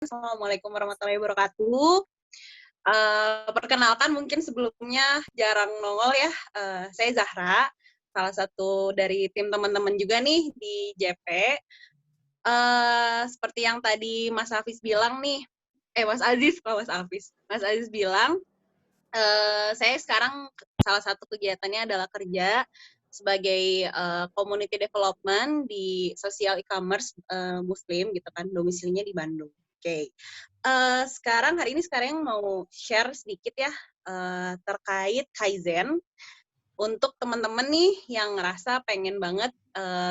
Assalamualaikum warahmatullahi wabarakatuh. Perkenalkan mungkin sebelumnya jarang nongol ya, saya Zahra, salah satu dari tim teman-teman juga nih di JP. Seperti yang tadi Mas Hafiz bilang nih, Mas Aziz, Mas Hafiz. Mas Aziz bilang, saya sekarang salah satu kegiatannya adalah kerja sebagai community development di social e-commerce Muslim gitu kan, domisilinya di Bandung. Oke. Hari ini mau share sedikit ya terkait Kaizen untuk teman-teman nih yang ngerasa pengen banget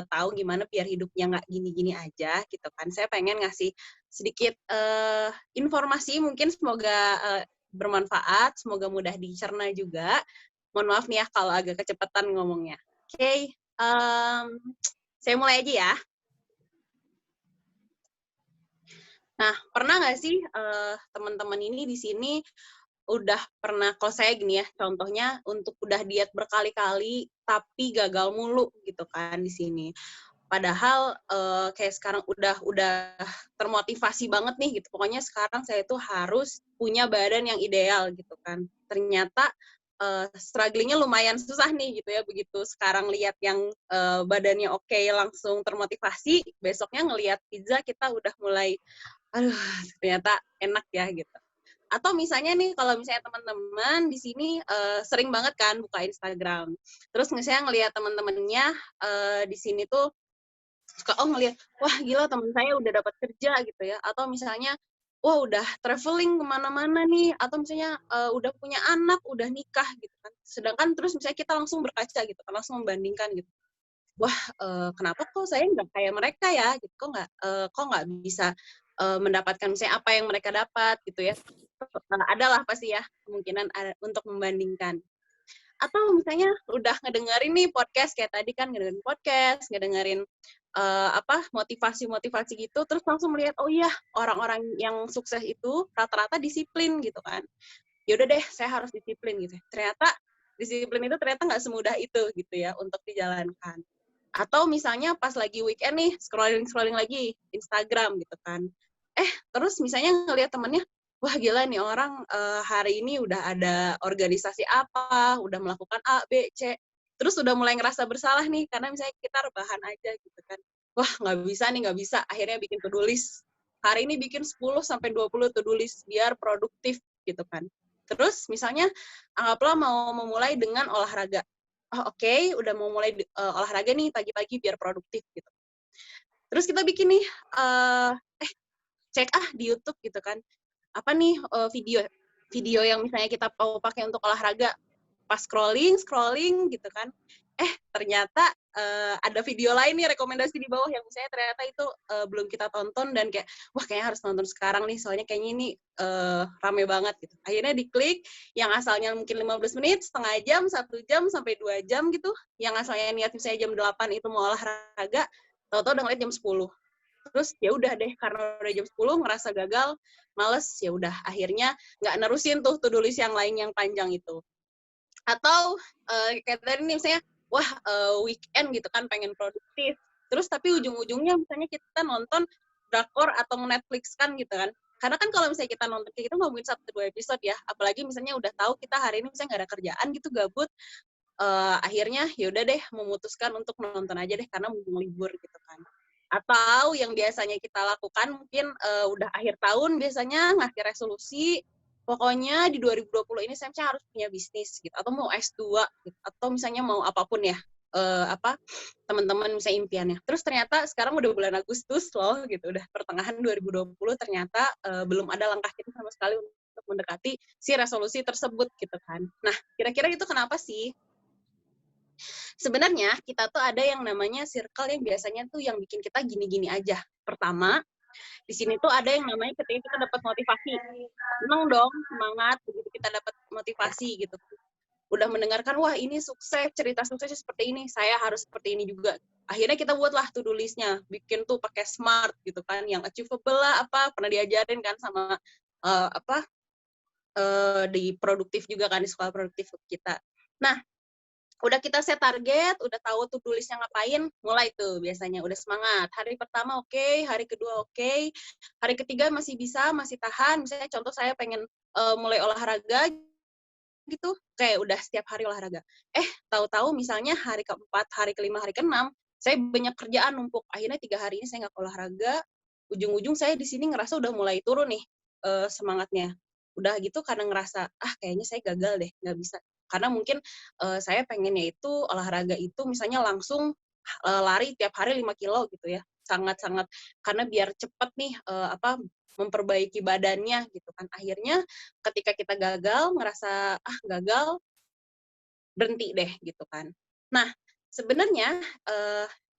tahu gimana biar hidupnya nggak gini-gini aja gitu kan. Saya pengen ngasih sedikit informasi, mungkin semoga bermanfaat, semoga mudah dicerna juga. Mohon maaf nih ya kalau agak kecepatan ngomongnya. Oke, saya mulai aja ya. Nah, pernah nggak sih teman-teman ini di sini udah pernah, kalau saya gini ya, contohnya untuk udah diet berkali-kali tapi gagal mulu gitu kan di sini. Padahal kayak sekarang udah termotivasi banget nih gitu. Pokoknya sekarang saya tuh harus punya badan yang ideal gitu kan. Ternyata strugglingnya lumayan susah nih gitu ya. Begitu sekarang lihat yang badannya oke, langsung termotivasi, besoknya ngelihat pizza kita udah mulai, aduh ternyata enak ya gitu. Atau misalnya nih, kalau misalnya teman-teman di sini sering banget kan buka Instagram, terus misalnya ngelihat teman-temannya di sini tuh suka ngelihat, wah gila teman saya udah dapat kerja gitu ya, atau misalnya wah udah traveling kemana-mana nih, atau misalnya udah punya anak, udah nikah gitu kan. Sedangkan terus misalnya kita langsung berkaca gitu kan, langsung membandingkan gitu. Wah kenapa kok saya nggak kayak mereka ya, gitu. Kok nggak bisa mendapatkan misalnya apa yang mereka dapat gitu ya. Adalah pasti ya kemungkinan untuk membandingkan. Atau misalnya udah ngedengerin nih podcast kayak tadi kan, ngedengerin podcast, ngedengerin motivasi-motivasi gitu, terus langsung melihat, oh iya orang-orang yang sukses itu rata-rata disiplin gitu kan. Ya udah deh, saya harus disiplin gitu. Ternyata disiplin itu ternyata nggak semudah itu gitu ya untuk dijalankan. Atau misalnya pas lagi weekend nih, scrolling lagi Instagram gitu kan. Terus misalnya ngelihat temennya, wah gila nih orang hari ini udah ada organisasi apa, udah melakukan A, B, C. Terus udah mulai ngerasa bersalah nih, karena misalnya kita rebahan aja gitu kan. Wah nggak bisa. Akhirnya bikin to-do list. Hari ini bikin 10-20 to-do list biar produktif gitu kan. Terus misalnya anggaplah mau memulai dengan olahraga. Oh oke, udah mau mulai olahraga nih pagi-pagi biar produktif gitu. Terus kita bikin nih, cek di YouTube gitu kan, apa nih video yang misalnya kita mau pakai untuk olahraga. Pas scrolling gitu kan, ternyata ada video lain nih rekomendasi di bawah yang misalnya ternyata itu belum kita tonton, dan kayak wah kayaknya harus nonton sekarang nih soalnya kayaknya ini rame banget gitu. Akhirnya diklik yang asalnya mungkin 15 menit, setengah jam, 1 jam sampai 2 jam gitu, yang asalnya niat misalnya jam 8 itu mau olahraga, tahu-tahu udah ngeliat jam 10. Terus ya udah deh, karena udah jam 10 ngerasa gagal, males, ya udah akhirnya nggak nerusin tuh to-do list yang lain yang panjang itu. Atau kayak tadi nih misalnya, wah weekend gitu kan pengen produktif, terus tapi ujung-ujungnya misalnya kita nonton drakor atau Netflix kan gitu kan. Karena kan kalau misalnya kita nonton, kita ngomongin 1-2 episode ya, apalagi misalnya udah tahu kita hari ini misalnya nggak ada kerjaan gitu, gabut, akhirnya ya udah deh memutuskan untuk nonton aja deh karena mumpung libur gitu kan. Atau yang biasanya kita lakukan mungkin udah akhir tahun biasanya ngasih resolusi, pokoknya di 2020 ini saya harus punya bisnis gitu, atau mau S2 gitu, atau misalnya mau apapun ya, teman-teman misalnya impiannya. Terus ternyata sekarang udah bulan Agustus loh gitu, udah pertengahan 2020, ternyata belum ada langkah kita sama sekali untuk mendekati si resolusi tersebut gitu kan. Nah, kira-kira itu kenapa sih? Sebenarnya kita tuh ada yang namanya circle yang biasanya tuh yang bikin kita gini-gini aja. Pertama, di sini tuh ada yang namanya ketika kita dapat motivasi. Senang dong, semangat begitu kita dapat motivasi gitu. Udah mendengarkan, wah ini sukses, cerita suksesnya seperti ini, saya harus seperti ini juga. Akhirnya kita buatlah to-do list-nya, bikin tuh pakai SMART gitu kan, yang achievable lah, pernah diajarin kan sama di produktif juga kan, di sekolah produktif kita. Nah, Udah kita set target, udah tahu tuh tulisnya ngapain, mulai tuh biasanya udah semangat. Hari pertama oke, hari kedua oke, hari ketiga masih bisa, masih tahan. Misalnya contoh saya pengen mulai olahraga gitu, kayak udah setiap hari olahraga. Tahu-tahu misalnya hari keempat, hari kelima, hari keenam, saya banyak kerjaan numpuk. Akhirnya 3 hari ini saya nggak olahraga. Ujung-ujung saya di sini ngerasa udah mulai turun nih semangatnya. Udah gitu karena ngerasa kayaknya saya gagal deh, nggak bisa. Karena mungkin saya pengennya itu olahraga itu misalnya langsung lari tiap hari 5 kilo gitu ya. Sangat-sangat karena biar cepet nih memperbaiki badannya gitu kan. Akhirnya ketika kita gagal, ngerasa gagal, berhenti deh gitu kan. Nah, sebenarnya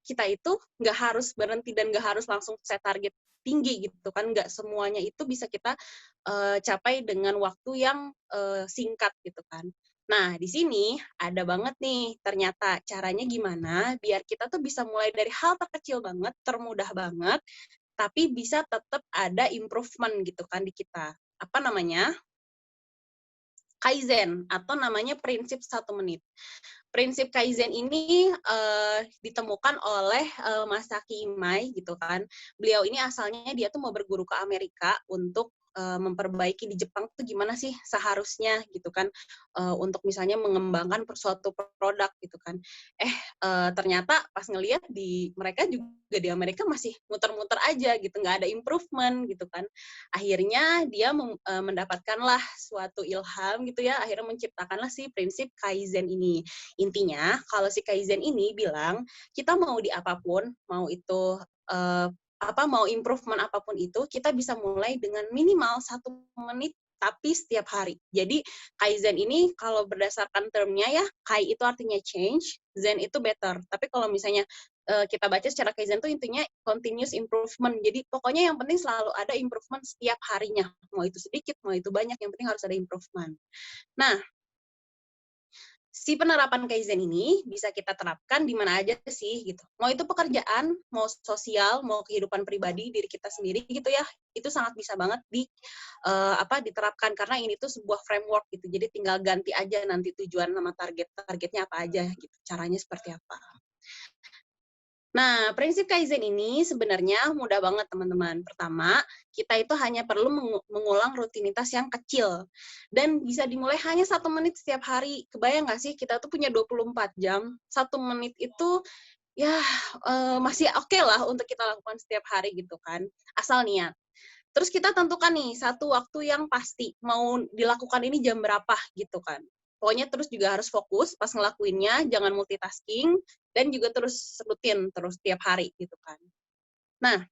kita itu nggak harus berhenti dan nggak harus langsung set target tinggi gitu kan, nggak semuanya itu bisa kita capai dengan waktu yang singkat gitu kan. Nah, di sini ada banget nih ternyata caranya gimana biar kita tuh bisa mulai dari hal terkecil banget, termudah banget, tapi bisa tetap ada improvement gitu kan di kita. Apa namanya? Kaizen atau namanya prinsip 1 menit. Prinsip Kaizen ini ditemukan oleh Masaki Imai gitu kan. Beliau ini asalnya dia tuh mau berguru ke Amerika untuk memperbaiki di Jepang tuh gimana sih seharusnya gitu kan, untuk misalnya mengembangkan suatu produk gitu kan. Ternyata pas ngelihat di mereka juga di Amerika masih muter-muter aja gitu, nggak ada improvement gitu kan. Akhirnya dia mendapatkanlah suatu ilham gitu ya, akhirnya menciptakanlah si prinsip Kaizen ini. Intinya, kalau si Kaizen ini bilang, kita mau di apapun, mau itu mau improvement apapun itu, kita bisa mulai dengan minimal 1 menit tapi setiap hari. Jadi Kaizen ini kalau berdasarkan termnya ya, Kai itu artinya change, Zen itu better. Tapi kalau misalnya kita baca secara Kaizen itu intinya continuous improvement. Jadi pokoknya yang penting selalu ada improvement setiap harinya. Mau itu sedikit, mau itu banyak, yang penting harus ada improvement. Nah, si penerapan Kaizen ini bisa kita terapkan di mana aja sih gitu. Mau itu pekerjaan, mau sosial, mau kehidupan pribadi diri kita sendiri gitu ya. Itu sangat bisa banget diterapkan karena ini tuh sebuah framework gitu. Jadi tinggal ganti aja nanti tujuan sama targetnya apa aja gitu. Caranya seperti apa. Nah, prinsip Kaizen ini sebenarnya mudah banget, teman-teman. Pertama, kita itu hanya perlu mengulang rutinitas yang kecil. Dan bisa dimulai hanya 1 menit setiap hari. Kebayang nggak sih, kita tuh punya 24 jam. 1 menit itu, ya masih oke lah untuk kita lakukan setiap hari gitu kan. Asal niat. Terus kita tentukan nih, satu waktu yang pasti. Mau dilakukan ini jam berapa gitu kan. Pokoknya terus juga harus fokus pas ngelakuinnya, jangan multitasking, dan juga terus rutin, terus tiap hari gitu kan. Nah,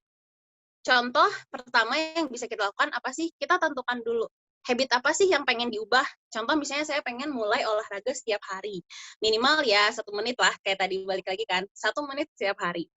contoh pertama yang bisa kita lakukan apa sih? Kita tentukan dulu, habit apa sih yang pengen diubah? Contoh misalnya saya pengen mulai olahraga setiap hari. Minimal ya 1 menit lah, kayak tadi balik lagi kan, 1 menit setiap hari.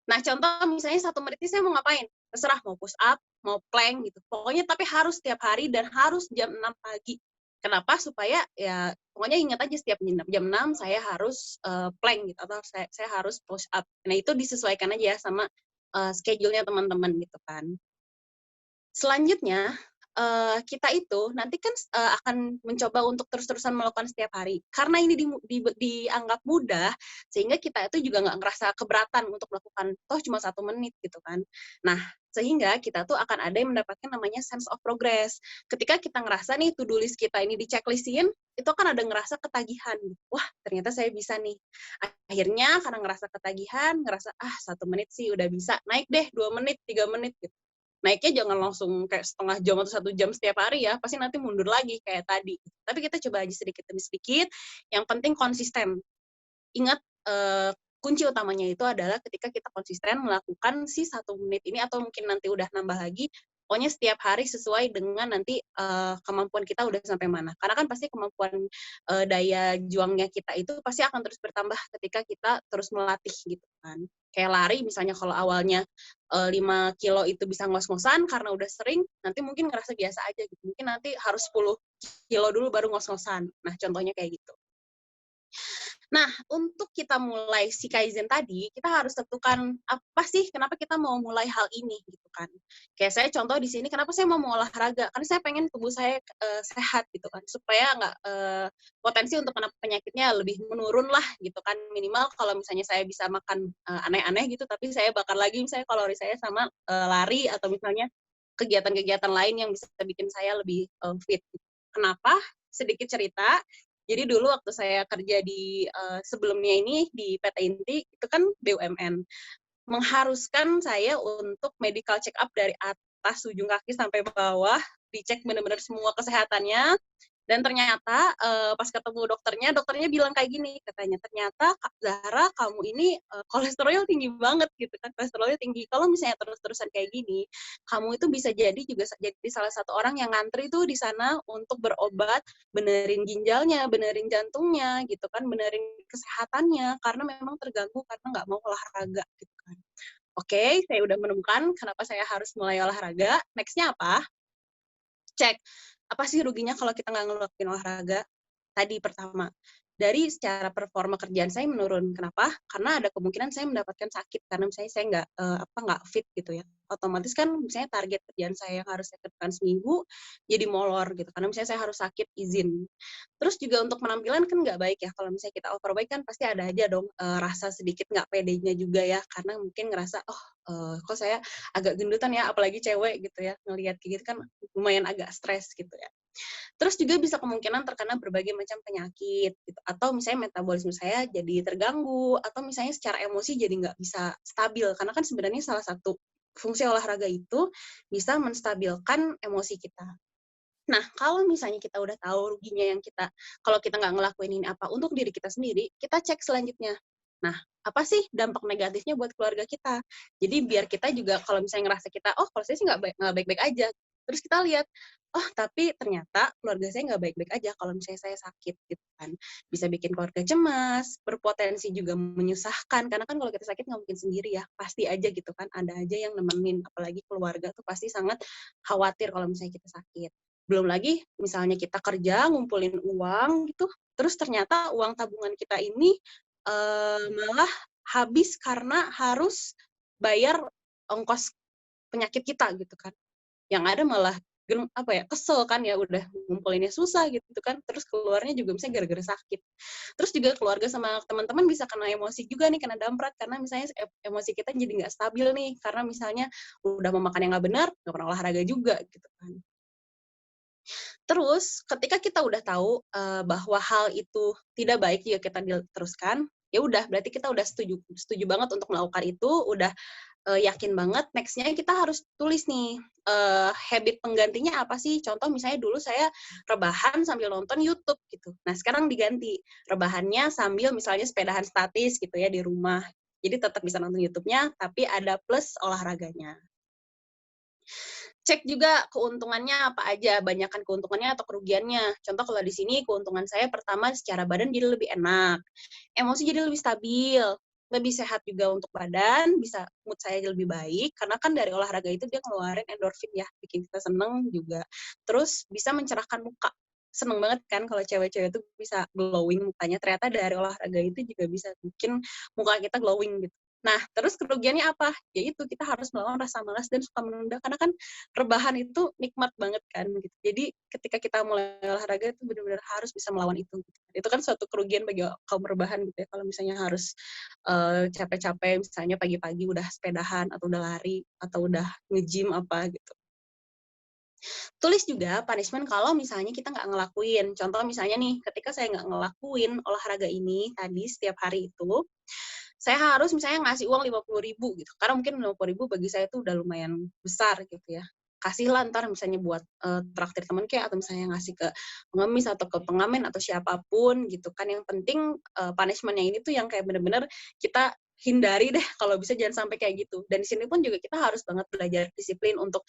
Nah, contoh misalnya 1 menit ini saya mau ngapain? Terserah, mau push up, mau plank gitu. Pokoknya tapi harus setiap hari dan harus jam 6 pagi. Kenapa? Supaya ya pokoknya ingat aja setiap jam 6 saya harus plank gitu atau saya harus push up. Nah, itu disesuaikan aja ya sama schedule-nya teman-teman gitu kan. Selanjutnya, kita itu nanti kan akan mencoba untuk terus-terusan melakukan setiap hari. Karena ini dianggap mudah, sehingga kita itu juga nggak ngerasa keberatan untuk melakukan, toh cuma 1 menit gitu kan. Nah, sehingga kita tuh akan ada yang mendapatkan namanya sense of progress. Ketika kita ngerasa nih to-do list kita ini di-checklist-in, itu kan ada ngerasa ketagihan. Wah, ternyata saya bisa nih. Akhirnya karena ngerasa ketagihan, ngerasa 1 menit sih udah bisa, naik deh 2 menit, 3 menit gitu. Naiknya jangan langsung kayak setengah jam atau 1 jam setiap hari ya, pasti nanti mundur lagi kayak tadi. Tapi kita coba aja sedikit demi sedikit, yang penting konsisten. Ingat, kunci utamanya itu adalah ketika kita konsisten melakukan si 1 menit ini atau mungkin nanti udah nambah lagi, pokoknya setiap hari sesuai dengan nanti kemampuan kita udah sampai mana. Karena kan pasti kemampuan daya juangnya kita itu pasti akan terus bertambah ketika kita terus melatih gitu kan. Kayak lari misalnya kalau awalnya 5 kilo itu bisa ngos-ngosan karena udah sering, nanti mungkin ngerasa biasa aja gitu. Mungkin nanti harus 10 kilo dulu baru ngos-ngosan. Nah, contohnya kayak gitu. Nah, untuk kita mulai si Kaizen tadi, kita harus tentukan apa sih kenapa kita mau mulai hal ini gitu kan. Kayak saya contoh di sini kenapa saya mau olahraga, karena saya pengen tubuh saya, sehat gitu kan, supaya nggak, potensi untuk kena penyakitnya lebih menurun lah gitu kan. Minimal kalau misalnya saya bisa makan, aneh-aneh gitu, tapi saya bakar lagi misalnya kalori saya sama, lari atau misalnya kegiatan-kegiatan lain yang bisa bikin saya lebih, fit. Kenapa? Sedikit cerita, jadi dulu waktu saya kerja di, sebelumnya ini di PT Inti, itu kan BUMN, mengharuskan saya untuk medical check up dari atas ujung kaki sampai bawah, dicek benar-benar semua kesehatannya, dan ternyata, pas ketemu dokternya bilang kayak gini, katanya, "Ternyata Kak Zahra kamu ini, kolesterolnya tinggi banget," gitu kan, kolesterolnya tinggi. "Kalau misalnya terus-terusan kayak gini, kamu itu bisa jadi juga jadi salah satu orang yang ngantri tuh di sana untuk berobat, benerin ginjalnya, benerin jantungnya, gitu kan, benerin kesehatannya, karena memang terganggu karena nggak mau olahraga," gitu kan. Oke, saya udah menemukan kenapa saya harus mulai olahraga, next-nya apa? Cek, apa sih ruginya kalau kita nggak ngelakuin olahraga? Tadi pertama, dari secara performa kerjaan saya menurun. Kenapa? Karena ada kemungkinan saya mendapatkan sakit karena misalnya saya nggak fit gitu ya. Otomatis kan misalnya target kerjaan saya yang harus saya kerjakan seminggu jadi molor gitu. Karena misalnya saya harus sakit izin. Terus juga untuk penampilan kan nggak baik ya. Kalau misalnya kita overweight kan pasti ada aja dong rasa sedikit nggak pedenya juga ya. Karena mungkin ngerasa, oh kok saya agak gendutan ya, apalagi cewek gitu ya. Ngelihat kayak gitu kan lumayan agak stres gitu ya. Terus juga bisa kemungkinan terkena berbagai macam penyakit gitu, atau misalnya metabolisme saya jadi terganggu, atau misalnya secara emosi jadi nggak bisa stabil, karena kan sebenarnya salah satu fungsi olahraga itu bisa menstabilkan emosi kita. Nah, kalau misalnya kita udah tahu ruginya yang kalau kita nggak ngelakuin ini apa untuk diri kita sendiri, kita cek selanjutnya. Nah, apa sih dampak negatifnya buat keluarga kita? Jadi biar kita juga kalau misalnya ngerasa kita, oh kalau saya sih nggak baik-baik aja. Terus kita lihat, oh tapi ternyata keluarga saya nggak baik-baik aja kalau misalnya saya sakit gitu kan. Bisa bikin keluarga cemas, berpotensi juga menyusahkan. Karena kan kalau kita sakit nggak mungkin sendiri ya, pasti aja gitu kan. Ada aja yang nemenin, apalagi keluarga tuh pasti sangat khawatir kalau misalnya kita sakit. Belum lagi misalnya kita kerja ngumpulin uang gitu, terus ternyata uang tabungan kita ini, malah habis karena harus bayar ongkos penyakit kita gitu kan. Yang ada malah kesel kan ya udah ngumpulinnya susah gitu kan, terus keluarnya juga misalnya gara-gara sakit. Terus juga keluarga sama teman-teman bisa kena emosi juga nih, kena damprat karena misalnya emosi kita jadi nggak stabil nih, karena misalnya udah mau makan yang nggak benar, nggak pernah olahraga juga gitu kan. Terus ketika kita udah tahu, bahwa hal itu tidak baik jika kita diteruskan, ya udah berarti kita udah setuju setuju banget untuk melakukan itu, udah, yakin banget next-nya kita harus tulis nih, habit penggantinya apa sih. Contoh misalnya dulu saya rebahan sambil nonton YouTube gitu. Nah sekarang diganti, rebahannya sambil misalnya sepedahan statis gitu ya di rumah. Jadi tetap bisa nonton YouTube-nya, tapi ada plus olahraganya. Cek juga keuntungannya apa aja, banyakan keuntungannya atau kerugiannya. Contoh kalau di sini keuntungan saya pertama secara badan jadi lebih enak, emosi jadi lebih stabil, lebih sehat juga untuk badan, bisa mood saya lebih baik, karena kan dari olahraga itu dia ngeluarin endorfin ya, bikin kita seneng juga. Terus bisa mencerahkan muka. Seneng banget kan kalau cewek-cewek itu bisa glowing mukanya, ternyata dari olahraga itu juga bisa bikin muka kita glowing gitu. Nah, terus kerugiannya apa? Ya itu, kita harus melawan rasa malas dan suka menunda, karena kan rebahan itu nikmat banget kan gitu. Jadi ketika kita mulai olahraga itu benar-benar harus bisa melawan itu gitu. Itu kan suatu kerugian bagi kaum rebahan gitu ya, kalau misalnya harus, capek-capek misalnya pagi-pagi udah sepedahan atau udah lari atau udah nge-gym apa gitu. Tulis juga punishment kalau misalnya kita nggak ngelakuin. Contoh misalnya nih, ketika saya nggak ngelakuin olahraga ini tadi setiap hari itu, saya harus misalnya ngasih uang 50.000 gitu, karena mungkin 50.000 bagi saya itu udah lumayan besar gitu ya. Kasihlah entar misalnya buat, traktir temen kek, atau misalnya ngasih ke pengemis atau ke pengamen atau siapapun gitu kan, yang penting, punishment-nya ini tuh yang kayak bener-bener kita hindari deh kalau bisa jangan sampai kayak gitu. Dan di sini pun juga kita harus banget belajar disiplin untuk,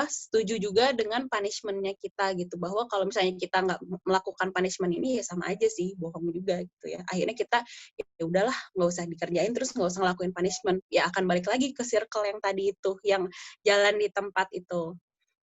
setuju juga dengan punishment-nya kita gitu, bahwa kalau misalnya kita nggak melakukan punishment ini ya sama aja sih, bohong juga gitu ya. Akhirnya kita ya udahlah nggak usah dikerjain terus nggak usah ngelakuin punishment, ya akan balik lagi ke circle yang tadi itu, yang jalan di tempat itu.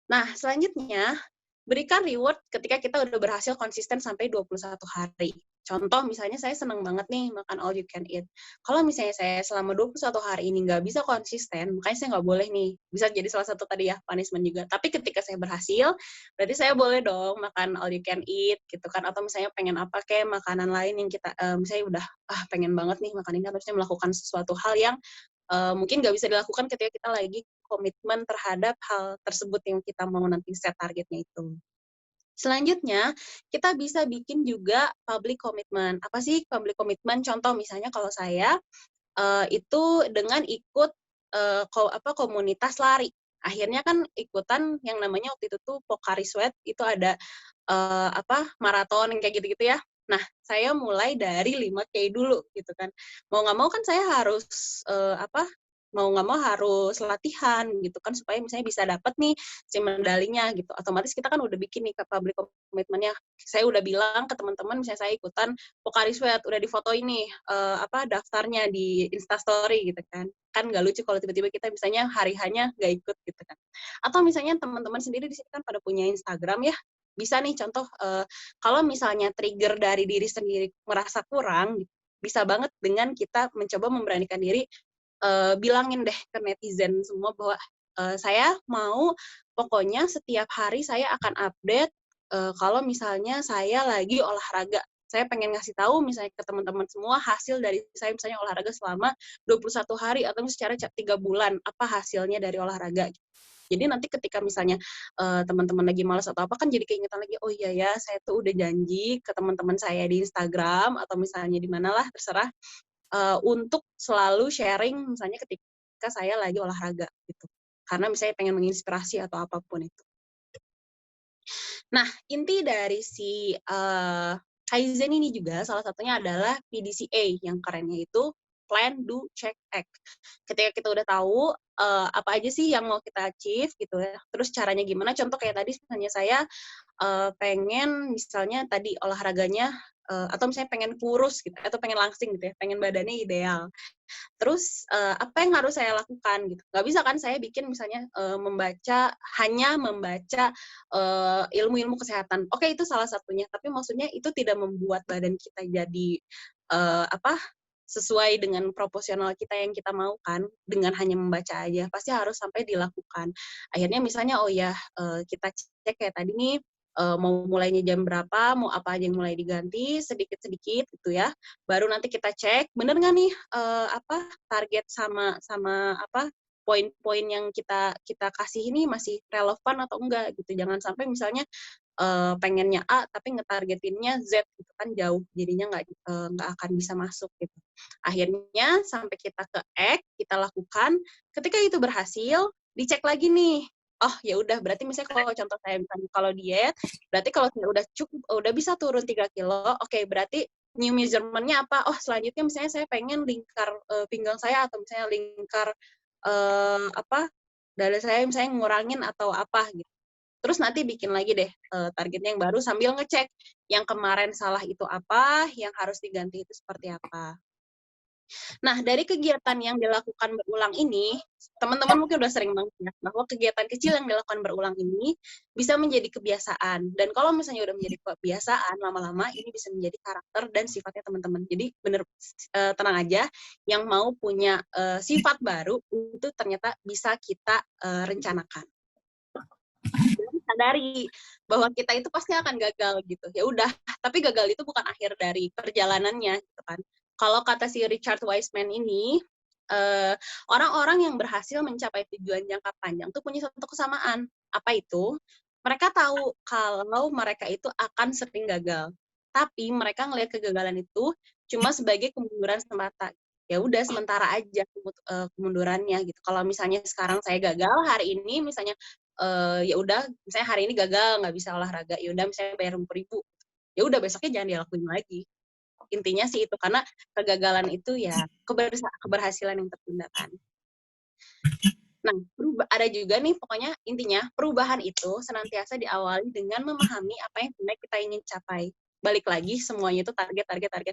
Nah selanjutnya berikan reward ketika kita udah berhasil konsisten sampai 21 hari. Contoh misalnya saya senang banget nih makan all you can eat. Kalau misalnya saya selama 21 hari ini nggak bisa konsisten, makanya saya nggak boleh nih. Bisa jadi salah satu tadi ya, punishment juga. Tapi ketika saya berhasil, berarti saya boleh dong makan all you can eat gitu kan. Atau misalnya pengen apa kayak makanan lain yang kita, misalnya udah, pengen banget nih makan ini, harusnya melakukan sesuatu hal yang mungkin nggak bisa dilakukan ketika kita lagi komitmen terhadap hal tersebut yang kita mau nanti set targetnya itu. Selanjutnya, kita bisa bikin juga public commitment. Apa sih public commitment? Contoh misalnya kalau saya itu dengan ikut komunitas lari. Akhirnya kan ikutan yang namanya waktu itu tuh Pocari Sweat, itu ada maraton yang kayak gitu-gitu ya. Nah, saya mulai dari 5K dulu gitu kan. Mau nggak mau kan saya harus mau nggak mau harus latihan gitu kan supaya misalnya bisa dapat nih si medalinya gitu. Otomatis kita kan udah bikin nih ke public commitment-nya. Saya udah bilang ke teman-teman misalnya saya ikutan Pocari Sweat, udah difotoin nih daftarnya di Instastory gitu kan. Kan nggak lucu kalau tiba-tiba kita misalnya hari hanya nggak ikut gitu kan. Atau misalnya teman-teman sendiri di sini kan pada punya Instagram ya, bisa nih contoh kalau misalnya trigger dari diri sendiri merasa kurang, bisa banget dengan kita mencoba memberanikan diri bilangin deh ke netizen semua bahwa saya mau pokoknya setiap hari saya akan update kalau misalnya saya lagi olahraga. Saya pengen ngasih tahu misalnya ke teman-teman semua hasil dari saya misalnya olahraga selama 21 hari atau secara 3 bulan, apa hasilnya dari olahraga. Jadi nanti ketika misalnya teman-teman lagi malas atau apa kan jadi keingetan lagi, oh iya ya saya tuh udah janji ke teman-teman saya di Instagram atau misalnya di manalah terserah untuk selalu sharing misalnya ketika saya lagi olahraga gitu. Karena misalnya pengen menginspirasi atau apapun itu. Nah, inti dari si Kaizen ini juga salah satunya adalah PDCA yang kerennya itu Plan, Do, Check, Act. Ketika kita udah tahu apa aja sih yang mau kita achieve gitu ya, terus caranya gimana, contoh kayak tadi misalnya saya pengen misalnya tadi olahraganya atau misalnya pengen kurus gitu, atau pengen langsing gitu ya, pengen badannya ideal. Terus apa yang harus saya lakukan gitu? Nggak bisa kan saya bikin misalnya hanya membaca ilmu-ilmu kesehatan. Oke itu salah satunya, tapi maksudnya itu tidak membuat badan kita jadi eh, apa sesuai dengan proporsional kita yang kita mau kan dengan hanya membaca aja pasti harus sampai dilakukan. Akhirnya misalnya oh ya kita cek kayak tadi nih mau mulainya jam berapa, mau apa aja yang mulai diganti sedikit-sedikit gitu ya. Baru nanti kita cek bener nggak nih target sama poin-poin yang kita kasih ini masih relevan atau enggak gitu. Jangan sampai misalnya pengennya A tapi ngetargetinnya Z gitu kan jauh jadinya nggak akan bisa masuk gitu. Akhirnya sampai kita ke X kita lakukan, ketika itu berhasil dicek lagi nih. Oh ya udah berarti misalnya kalau contoh saya misalnya kalau diet berarti kalau saya udah cukup udah bisa turun 3 kilo, oke berarti new measurement-nya apa? Oh selanjutnya misalnya saya pengen lingkar pinggang saya atau misalnya lingkar dada saya misalnya ngurangin atau apa gitu. Terus nanti bikin lagi deh targetnya yang baru sambil ngecek yang kemarin salah itu apa, yang harus diganti itu seperti apa. Nah, dari kegiatan yang dilakukan berulang ini, teman-teman mungkin udah sering banget ya, bahwa kegiatan kecil yang dilakukan berulang ini bisa menjadi kebiasaan. Dan kalau misalnya udah menjadi kebiasaan, lama-lama ini bisa menjadi karakter dan sifatnya teman-teman. Jadi bener tenang aja, yang mau punya sifat baru itu ternyata bisa kita rencanakan. Dan sadari bahwa kita itu pasti akan gagal gitu. Ya udah, tapi gagal itu bukan akhir dari perjalanannya gitu kan. Kalau kata si Richard Wiseman ini, orang-orang yang berhasil mencapai tujuan jangka panjang tuh punya satu kesamaan. Apa itu? Mereka tahu kalau mereka itu akan sering gagal. Tapi mereka ngelihat kegagalan itu cuma sebagai kemunduran semata. Ya udah sementara aja kemundurannya gitu. Kalau misalnya sekarang saya gagal hari ini misalnya ya udah misalnya hari ini gagal nggak bisa olahraga ya udah misalnya bayar 50.000 ya udah besoknya jangan dilakuin lagi intinya sih itu karena kegagalan itu ya keberhasilan yang tertunda kan. Nah ada juga nih pokoknya intinya perubahan itu senantiasa diawali dengan memahami apa yang sebenarnya kita ingin capai. Balik lagi semuanya itu target.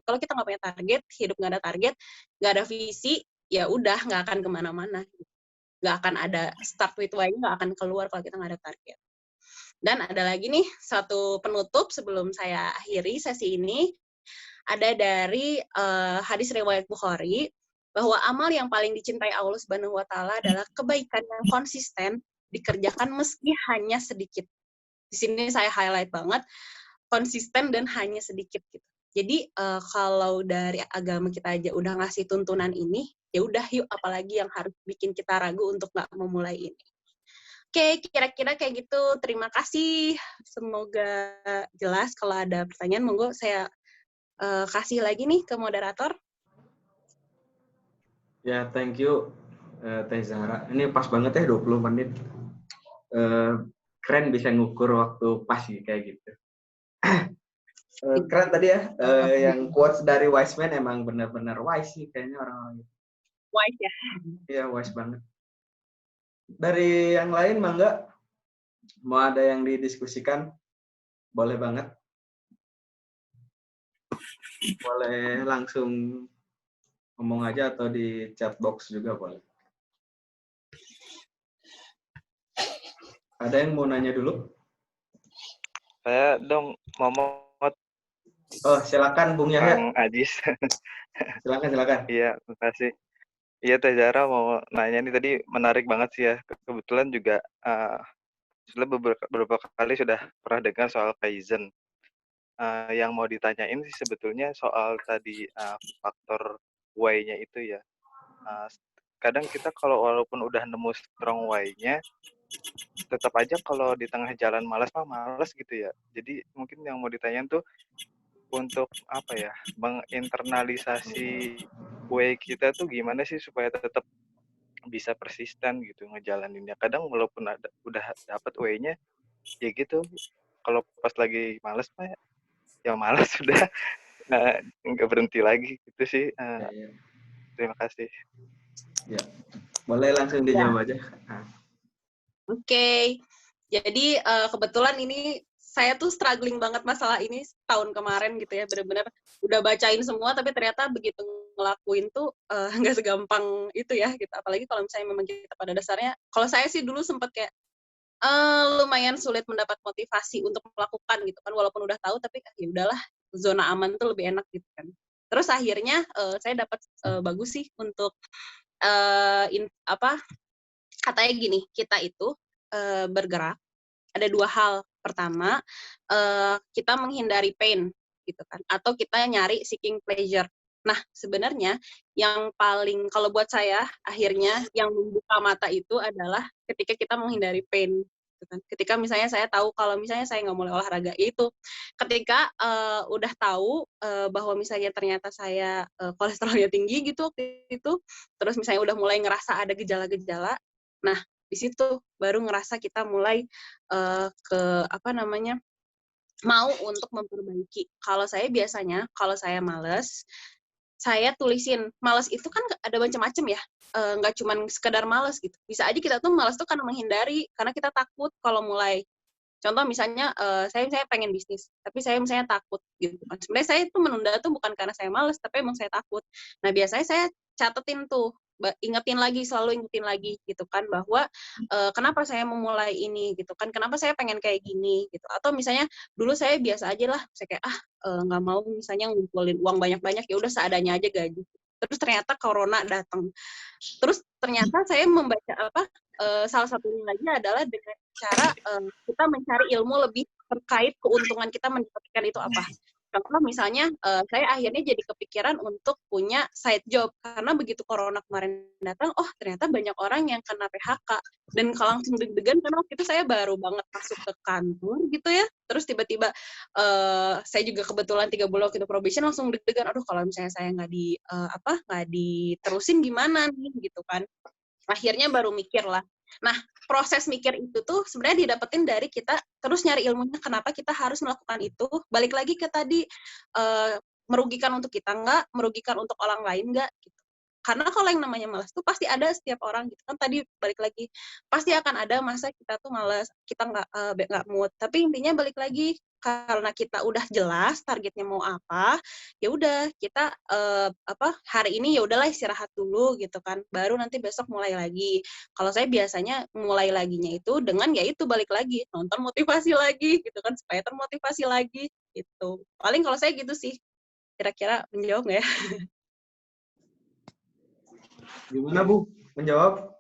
Kalau kita nggak punya target, hidup nggak ada target, nggak ada visi, ya udah nggak akan kemana-mana. Nggak akan ada start with why, nggak akan keluar kalau kita nggak ada target. Dan ada lagi nih satu penutup sebelum saya akhiri sesi ini, ada dari hadis riwayat Bukhari bahwa amal yang paling dicintai Allah Subhanahu wa taala adalah kebaikan yang konsisten dikerjakan meski hanya sedikit. Di sini saya highlight banget konsisten dan hanya sedikit gitu. Jadi kalau dari agama kita aja udah ngasih tuntunan ini, ya udah yuk apalagi yang harus bikin kita ragu untuk nggak memulai ini. Oke, kira-kira kayak gitu. Terima kasih. Semoga jelas. Kalau ada pertanyaan, monggo saya kasih lagi nih ke moderator. Ya, thank you, Teh Zahra. Ini pas banget ya 20 menit. Keren bisa ngukur waktu pas sih kayak gitu. Keren tadi ya, yang quotes dari wise man emang benar-benar wise sih kayaknya orang-orang itu. Wise ya? Iya, wise banget. Dari yang lain, Mangga? Mau ada yang didiskusikan? Boleh banget. Boleh langsung ngomong aja atau di chat box juga boleh. Ada yang mau nanya dulu? Saya dong mau. Oh, silakan Bung Yahya. Bang Ajis. Silakan. Iya, makasih. Iya, Teh Zahra mau nanya nih, tadi menarik banget sih ya. Kebetulan juga sudah beberapa kali sudah pernah dengar soal Kaizen. Yang mau ditanyain sih sebetulnya soal tadi faktor why-nya itu ya. Kadang kita kalau walaupun udah nemu strong why-nya, tetap aja kalau di tengah jalan malas gitu ya. Jadi mungkin yang mau ditanyain tuh untuk apa ya, menginternalisasi way kita tuh gimana sih supaya tetap bisa persisten gitu ngejalaninnya. Kadang walaupun udah dapat way-nya, ya gitu. Kalau pas lagi malas mah ya malas sudah nggak berhenti lagi gitu sih. Ya. Terima kasih. Ya, boleh langsung dijawab aja. Oke. Jadi kebetulan ini saya tuh struggling banget masalah ini tahun kemarin gitu ya, benar-benar udah bacain semua tapi ternyata begitu ngelakuin tuh nggak segampang itu ya gitu. Apalagi kalau misalnya memang kita pada dasarnya, kalau saya sih dulu sempat kayak lumayan sulit mendapat motivasi untuk melakukan gitu kan, walaupun udah tahu tapi ya udahlah, zona aman tuh lebih enak gitu kan. Terus akhirnya saya dapat bagus sih untuk katanya gini, kita itu bergerak ada dua hal. Pertama, kita menghindari pain gitu kan, atau kita nyari seeking pleasure. Nah, sebenarnya yang paling kalau buat saya akhirnya yang membuka mata itu adalah ketika kita menghindari pain. Gitu kan. Ketika misalnya saya tahu kalau misalnya saya nggak mulai olahraga itu, ketika udah tahu bahwa misalnya ternyata saya kolesterolnya tinggi gitu waktu itu, terus misalnya udah mulai ngerasa ada gejala-gejala, nah di situ baru ngerasa kita mulai mau untuk memperbaiki. Kalau saya biasanya, kalau saya males, saya tulisin. Males itu kan ada macam-macam ya, nggak cuma sekedar males gitu. Bisa aja kita tuh males tuh karena menghindari, karena kita takut kalau mulai. Contoh misalnya, saya pengen bisnis, tapi saya misalnya takut gitu kan. Sebenarnya saya itu menunda tuh bukan karena saya males, tapi emang saya takut. Nah biasanya saya catetin tuh, selalu ingetin lagi gitu kan, bahwa kenapa saya memulai ini gitu kan, kenapa saya pengen kayak gini gitu. Atau misalnya dulu saya biasa aja lah, saya kayak nggak mau misalnya ngumpulin uang banyak-banyak, ya udah seadanya aja gaji. Terus ternyata corona datang. Terus ternyata saya membaca salah satunya lagi adalah dengan cara kita mencari ilmu lebih terkait keuntungan kita mendapatkan itu apa. Contoh misalnya saya akhirnya jadi kepikiran untuk punya side job karena begitu corona kemarin datang, oh ternyata banyak orang yang kena PHK dan kalau langsung deg-degan karena waktu itu saya baru banget masuk ke kantor gitu ya, terus tiba-tiba saya juga kebetulan 3 bulan waktu itu probation langsung deg-degan, aduh kalau misalnya saya nggak diterusin gimana nih gitu kan. Akhirnya baru mikir lah. Nah, proses mikir itu tuh sebenarnya didapetin dari kita terus nyari ilmunya kenapa kita harus melakukan itu. Balik lagi ke tadi, merugikan untuk kita nggak, merugikan untuk orang lain nggak, gitu. Karena kalau yang namanya malas tuh pasti ada setiap orang gitu kan, tadi balik lagi, pasti akan ada masa kita tuh malas, kita nggak mood. Tapi intinya balik lagi, karena kita udah jelas targetnya mau apa, ya udah kita hari ini ya udahlah istirahat dulu gitu kan, baru nanti besok mulai lagi. Kalau saya biasanya mulai laginya itu dengan ya itu balik lagi nonton motivasi lagi gitu kan, supaya termotivasi lagi gitu. Paling kalau saya gitu sih, kira-kira menjawab nggak ya? Gimana Bu? Menjawab?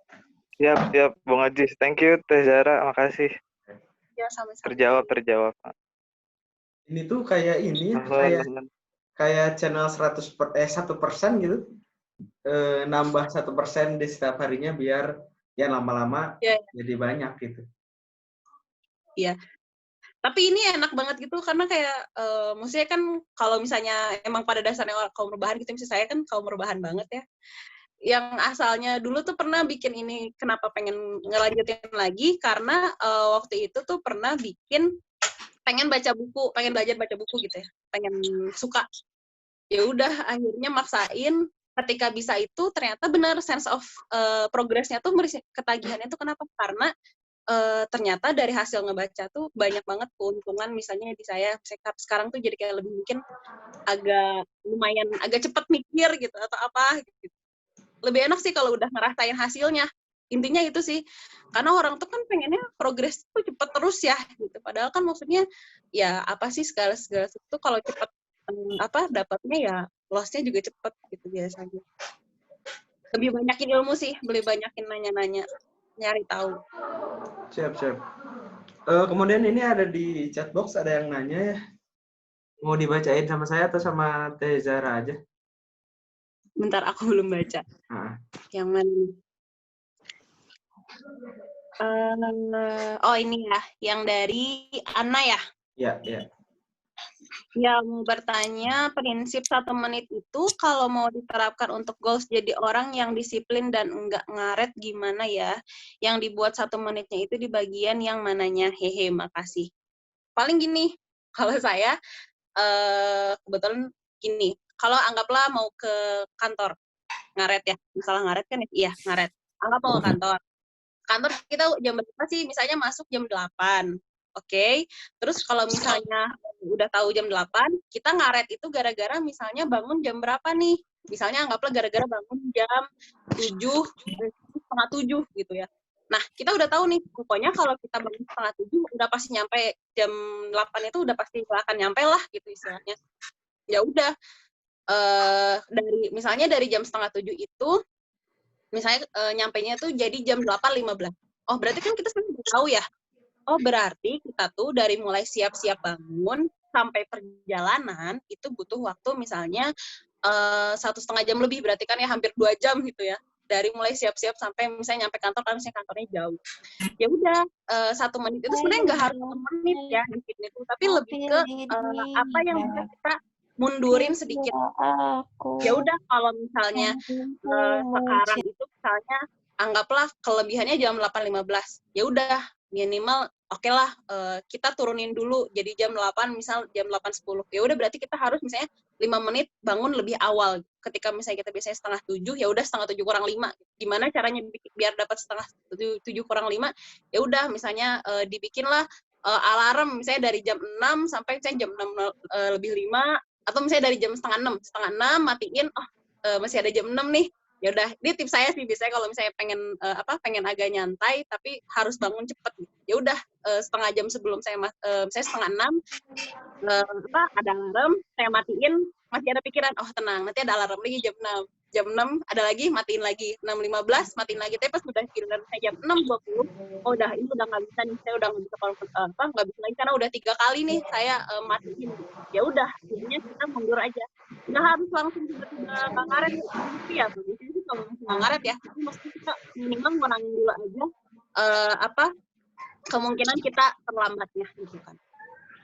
Siap, Bung Ajis. Thank you, Teh Zara. Makasih. Ya sama-sama. Terjawab. Ini tuh kayak ini ya, kayak channel 1% gitu. Nambah 1% di setiap harinya biar ya lama-lama jadi banyak gitu. Iya. Tapi ini enak banget gitu karena kayak maksudnya kan kalau misalnya emang pada dasarnya kaum rebahan gitu, misalnya saya kan kaum rebahan banget ya. Yang asalnya dulu tuh pernah bikin ini, kenapa pengen ngelanjutin lagi karena waktu itu tuh pernah bikin pengen belajar baca buku gitu ya, pengen suka. Ya udah akhirnya maksain, ketika bisa itu ternyata benar sense of progress-nya tuh ketagihannya tuh kenapa? Karena ternyata dari hasil ngebaca tuh banyak banget keuntungan, misalnya di saya sekarang tuh jadi kayak lebih mungkin agak cepet mikir gitu atau apa gitu. Lebih enak sih kalau udah ngerasain hasilnya. Intinya itu sih, karena orang tuh kan pengennya progres tuh cepet terus ya gitu. Padahal kan maksudnya ya apa sih segala sesuatu kalau cepet dapatnya ya loss-nya juga cepet gitu biasanya. Lebih banyakin ilmu sih, lebih banyakin nanya-nanya, nyari tahu. Siap. Kemudian ini ada di chat box ada yang nanya ya. Mau dibacain sama saya atau sama Teh Zara aja? Bentar, aku belum baca. Yang mana? Ini ya, yang dari Ana ya? Iya. Yang bertanya, prinsip 1 menit itu kalau mau diterapkan untuk goals jadi orang yang disiplin dan enggak ngaret gimana ya? Yang dibuat 1 menitnya itu di bagian yang mananya? Hehe, makasih. Paling gini, kalau saya kebetulan gini, kalau anggaplah mau ke kantor, ngaret ya, misalnya ngaret kan ya, ngaret. Anggap mau ke kantor. Kantor kita jam berapa sih? Misalnya masuk jam 8. Oke. Terus kalau misalnya udah tahu jam 8, kita ngaret itu gara-gara misalnya bangun jam berapa nih? Misalnya anggaplah gara-gara bangun jam 7, setengah 7 gitu ya. Nah, kita udah tahu nih, pokoknya kalau kita bangun setengah 7, udah pasti nyampe jam 8 itu udah pasti akan nyampe lah gitu istilahnya. Ya udah, misalnya dari jam setengah 7 itu, misalnya nyampainya tuh jadi jam 8.15. Oh, berarti kan kita sebenarnya udah tahu ya. Oh, berarti kita tuh dari mulai siap-siap bangun sampai perjalanan itu butuh waktu misalnya 1,5 jam lebih, berarti kan ya hampir 2 jam gitu ya. Dari mulai siap-siap sampai misalnya nyampe kantor, kan misalnya kantornya jauh. Ya udah, 1 menit itu sebenarnya nggak harus 1 menit ya, itu, tapi lebih ke apa yang bisa kita mundurin sedikit. Ya udah kalau misalnya sekarang itu misalnya anggaplah kelebihannya jam 8.15. Ya udah minimal oke lah kita turunin dulu jadi jam 8, misal jam 8.10. Ya udah berarti kita harus misalnya 5 menit bangun lebih awal. Ketika misalnya kita biasanya setengah 7, ya udah setengah 7 kurang 5. Gimana caranya biar dapat setengah 7 kurang 5? Ya udah misalnya dibikinlah alarm misalnya dari jam 6 sampai misalnya jam 6 lebih 5, atau misalnya dari jam setengah 6 matiin, masih ada jam 6 nih. Ya udah, ini tips saya sih biasanya kalau misalnya pengen agak nyantai tapi harus bangun cepet. Ya udah, setengah jam sebelum saya misalnya setengah 6 ada alarm, saya matiin, masih ada pikiran, oh tenang, nanti ada alarm lagi jam 6. Jam 6 ada lagi, matiin lagi. 6.15 matiin lagi. Tapi pas udah giliran saya jam 6.20, oh udah ini udah nggak bisa nih, saya udah nggak bisa nggak bisa lagi karena udah 3 kali nih saya matiin. Ya udah, akhirnya kita mundur aja. Nggak harus langsung tiba-tiba nggak ngaret gitu ya. Biasanya sih kalau langsung nggak ngaret ya, tapi maksudnya kita minimal ngurangin dulu aja kemungkinan kita terlambatnya gitu kan.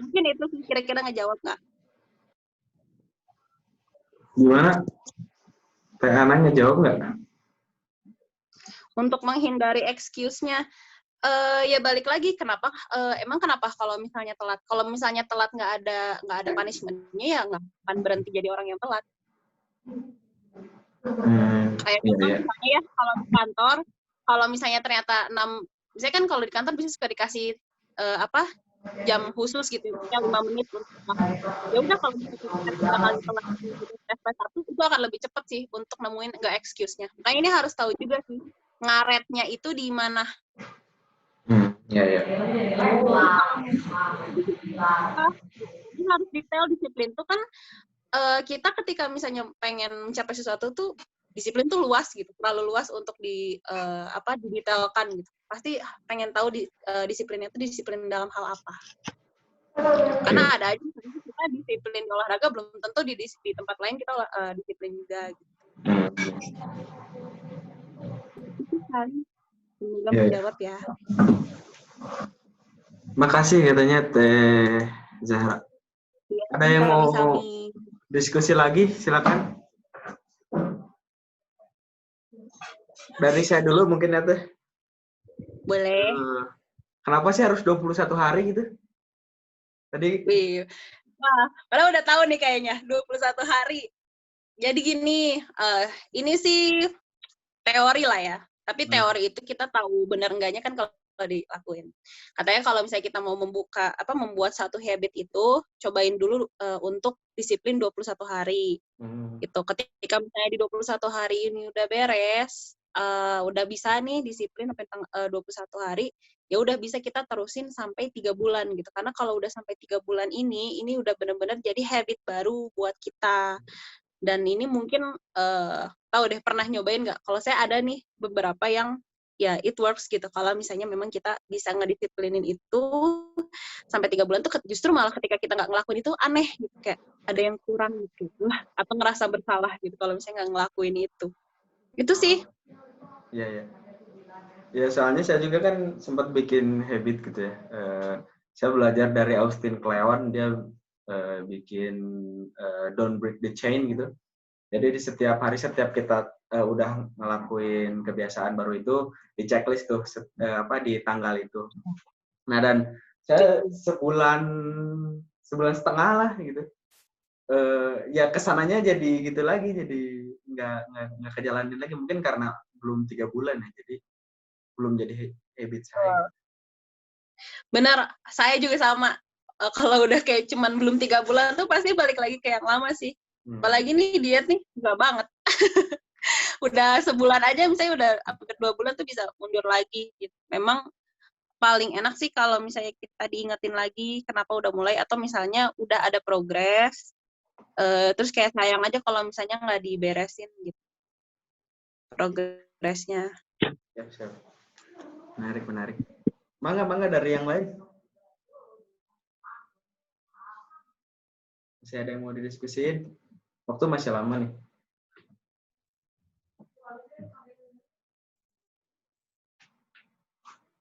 Mungkin itu sih kira-kira ngejawab nggak? Gimana? Teh Ana ngejawab nggak? Untuk menghindari excuse-nya, ya balik lagi kenapa kalau misalnya telat? Kalau misalnya telat nggak ada punishment-nya ya nggak akan berhenti jadi orang yang telat. Kayak misalnya ya kalau di kantor, kalau misalnya ternyata misalnya kan kalau di kantor bisa suka dikasih jam khusus gitu, misalnya 5 menit untuk makan. Ya udah kalau misalnya kita 3 kali telat SP1 itu akan lebih cepat sih untuk nemuin nggak excuse-nya. Nah ini harus tahu juga sih ngaretnya itu di mana. Ya. Jadi kalau harus detail disiplin tuh kan kita ketika misalnya pengen mencapai sesuatu tuh disiplin tuh luas gitu, terlalu luas untuk didetailkan gitu. Pasti pengen tahu disiplinnya itu disiplin dalam hal apa. Karena ada aja kita disiplin olahraga belum tentu di tempat lain kita disiplin juga gitu. Semoga menjawab ya. Makasih katanya Teh Zahra. Ya, ada yang mau sami. Diskusi lagi, silakan. Dari saya dulu mungkin ya Teh. Boleh. Kenapa sih harus 21 hari gitu? Tadi. Wah, padahal udah tahu nih kayaknya 21 hari. Jadi gini, ini sih teori lah ya. Tapi teori itu kita tahu benar enggaknya kan kalau dilakuin. Katanya kalau misalnya kita mau membuat satu habit itu, cobain dulu untuk disiplin 21 hari. Gitu. Ketika misalnya di 21 hari ini udah beres, udah bisa nih disiplin sampai 21 hari, ya udah bisa kita terusin sampai 3 bulan gitu. Karena kalau udah sampai 3 bulan ini udah benar-benar jadi habit baru buat kita. Dan ini mungkin tahu deh pernah nyobain nggak? Kalau saya ada nih beberapa yang ya it works gitu. Kalau misalnya memang kita bisa ngedisiplinin itu sampai 3 bulan tuh justru malah ketika kita nggak ngelakuin itu aneh gitu, kayak ada yang kurang gitu lah, atau ngerasa bersalah gitu kalau misalnya nggak ngelakuin itu sih. Iya. Ya soalnya saya juga kan sempat bikin habit gitu ya. Saya belajar dari Austin Kleon, dia bikin Don't Break the Chain gitu. Jadi di setiap hari, setiap kita udah ngelakuin kebiasaan baru itu, di checklist tuh di tanggal itu. Nah dan saya sebulan setengah lah gitu. Ya kesananya jadi gitu lagi, jadi nggak kejalanin lagi, mungkin karena belum 3 bulan ya, jadi belum jadi habit saya. Benar, saya juga sama. Kalau udah kayak cuman belum 3 bulan tuh pasti balik lagi ke yang lama sih. Apalagi nih diet nih, enggak banget. Udah sebulan aja misalnya udah hampir 2 bulan tuh bisa mundur lagi gitu. Memang paling enak sih kalau misalnya kita diingetin lagi kenapa udah mulai, atau misalnya udah ada progres, terus kayak sayang aja kalau misalnya nggak diberesin gitu progresnya. Siap. Menarik. Mangga dari yang lain. Masih ada yang mau didiskusiin? Waktu masih lama nih.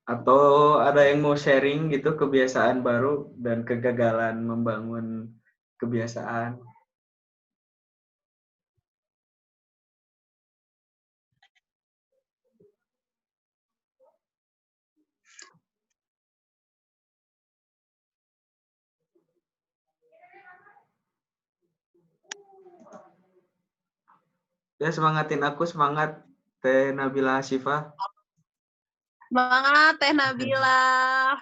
Atau ada yang mau sharing gitu kebiasaan baru dan kegagalan membangun kebiasaan? Ya semangatin aku, semangat Teh Nabila Hasifah. Semangat Teh Nabila.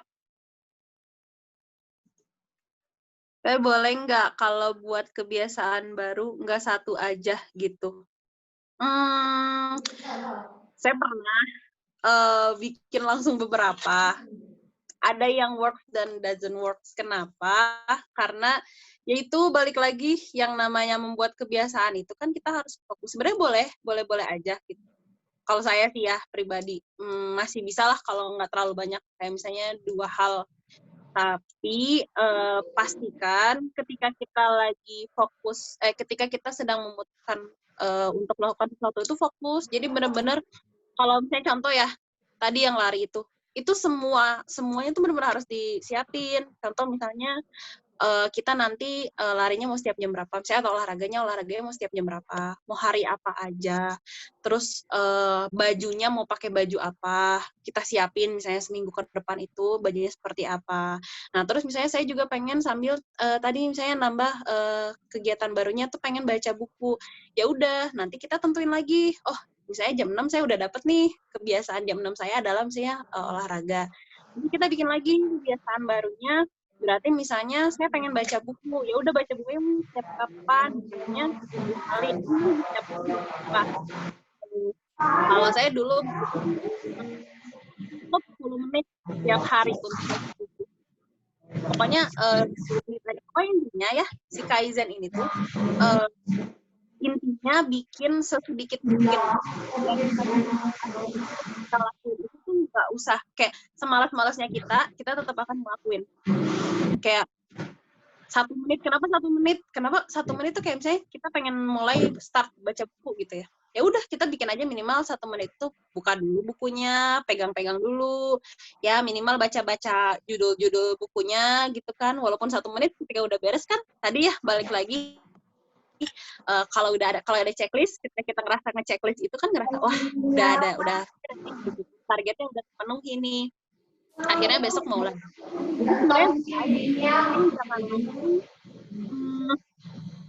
Saya boleh nggak kalau buat kebiasaan baru nggak satu aja gitu? Saya pernah bikin langsung beberapa. Ada yang works dan doesn't works. Kenapa? Karena yaitu balik lagi yang namanya membuat kebiasaan itu kan kita harus fokus. Sebenarnya boleh aja gitu. Kalau saya sih ya pribadi masih bisa lah kalau nggak terlalu banyak. Kayak misalnya 2 hal. Tapi pastikan ketika kita lagi fokus, ketika kita sedang memutuskan untuk melakukan sesuatu itu fokus. Jadi benar-benar kalau misalnya contoh ya tadi yang lari itu semuanya tuh benar-benar harus disiapin. Contoh misalnya kita nanti larinya mau setiap jam berapa, misalnya atau olahraganya mau setiap jam berapa, mau hari apa aja, terus bajunya mau pakai baju apa, kita siapin misalnya seminggu ke depan itu bajunya seperti apa. Nah terus misalnya saya juga pengen sambil tadi misalnya nambah kegiatan barunya tuh pengen baca buku, ya udah nanti kita tentuin lagi, oh misalnya jam 6 saya udah dapet nih kebiasaan jam 6 saya adalah misalnya olahraga. Jadi kita bikin lagi kebiasaan barunya. Berarti misalnya saya pengen baca buku, ya udah baca bukunya setiap kapan, misalnya 3 kali, setiap apa. Kalau saya dulu cukup 10 menit setiap hari untuk baca buku. Pokoknya 10 menit aja. Pokoknya intinya ya, si Kaizen ini tuh intinya bikin sesedikit mungkin. Dan kita lakuin itu tuh nggak usah kayak semalas-malasnya kita tetap akan ngelakuin. Kayak 1 menit, kenapa 1 menit? Kenapa 1 menit tuh kayak misalnya kita pengen mulai start baca buku gitu ya. Ya udah kita bikin aja minimal 1 menit tuh buka dulu bukunya, pegang-pegang dulu, ya minimal baca-baca judul-judul bukunya gitu kan. Walaupun 1 menit ketika udah beres kan, tadi ya balik lagi kalau ada checklist, ketika kita ngerasa nge-checklist itu kan ngerasa wah udah targetnya udah terpenuhi nih. Akhirnya besok mau lagi. Jadi sebenarnya jangan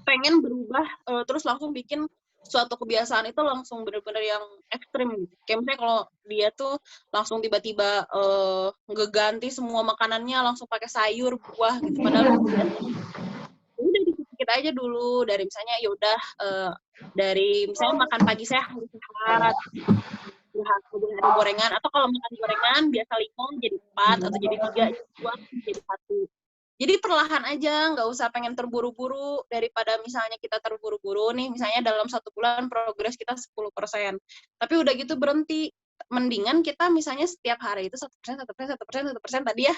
pengen berubah terus langsung bikin suatu kebiasaan itu langsung benar-benar yang ekstrim gitu. Kayak misalnya kalau dia tuh langsung tiba-tiba ngeganti semua makanannya langsung pakai sayur, buah gitu. Padahal udah dikit-dikit aja dulu dari misalnya ya udah dari misalnya makan pagi saya harus sehat, ada gorengan, atau kalau makan gorengan biasa 5 jadi 4 atau jadi 3, jadi 2, jadi 1. Jadi perlahan aja, nggak usah pengen terburu-buru, daripada misalnya kita terburu-buru nih, misalnya dalam 1 bulan progres kita 10%. Tapi udah gitu berhenti. Mendingan kita misalnya setiap hari itu 1%, 1% tadi ya,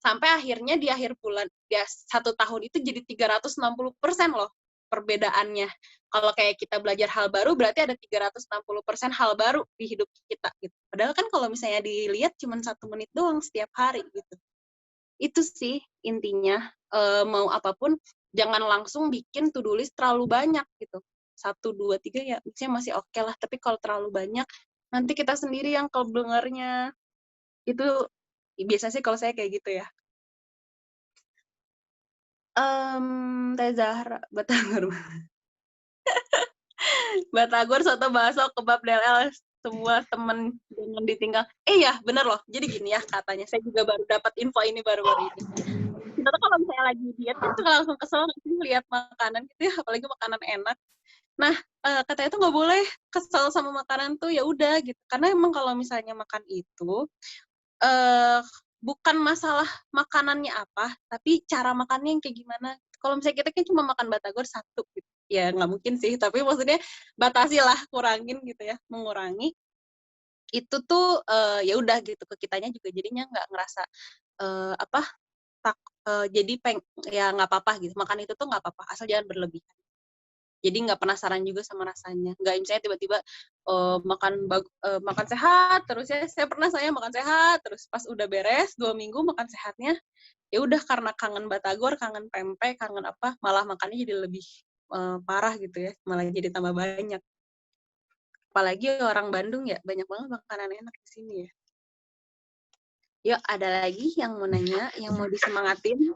sampai akhirnya di akhir bulan, ya 1 tahun itu jadi 360% loh perbedaannya. Kalau kayak kita belajar hal baru, berarti ada 360% hal baru di hidup kita. Gitu. Padahal kan kalau misalnya dilihat cuma 1 menit doang setiap hari gitu. Itu sih intinya, mau apapun jangan langsung bikin to-do list terlalu banyak gitu. 1, 2, 3 ya misalnya masih oke lah, tapi kalau terlalu banyak nanti kita sendiri yang kebengernya. Itu biasa sih kalau saya kayak gitu ya. Teh Zahra, Batagor, soto, bakso, kebab, DLL, semua temen jangan ditinggal. Ya bener loh, jadi gini ya katanya, saya juga baru dapat info ini baru-baru ini. Kita tuh kalau misalnya lagi diet kan suka langsung kesel lihat makanan gitu ya, apalagi makanan enak. Nah, katanya tuh nggak boleh kesel sama makanan tuh, ya udah gitu. Karena emang kalau misalnya makan itu bukan masalah makanannya apa, tapi cara makannya yang kayak gimana. Kalau misalnya kita kan cuma makan batagor 1 gitu, ya nggak mungkin sih. Tapi maksudnya batasi lah, kurangin gitu ya, mengurangi. Itu tuh ya udah gitu ke kitanya juga jadinya nggak ngerasa jadi ya nggak apa-apa gitu. Makan itu tuh nggak apa-apa, asal jangan berlebihan. Jadi nggak penasaran juga sama rasanya. Nggak misalnya tiba-tiba makan sehat, terus ya saya pernah makan sehat, terus pas udah beres 2 minggu makan sehatnya, ya udah karena kangen batagor, kangen pempek, kangen apa, malah makannya jadi lebih parah gitu ya, malah jadi tambah banyak. Apalagi orang Bandung ya, banyak banget makanan enak di sini ya. Yuk, ada lagi yang mau nanya, yang mau disemangatin?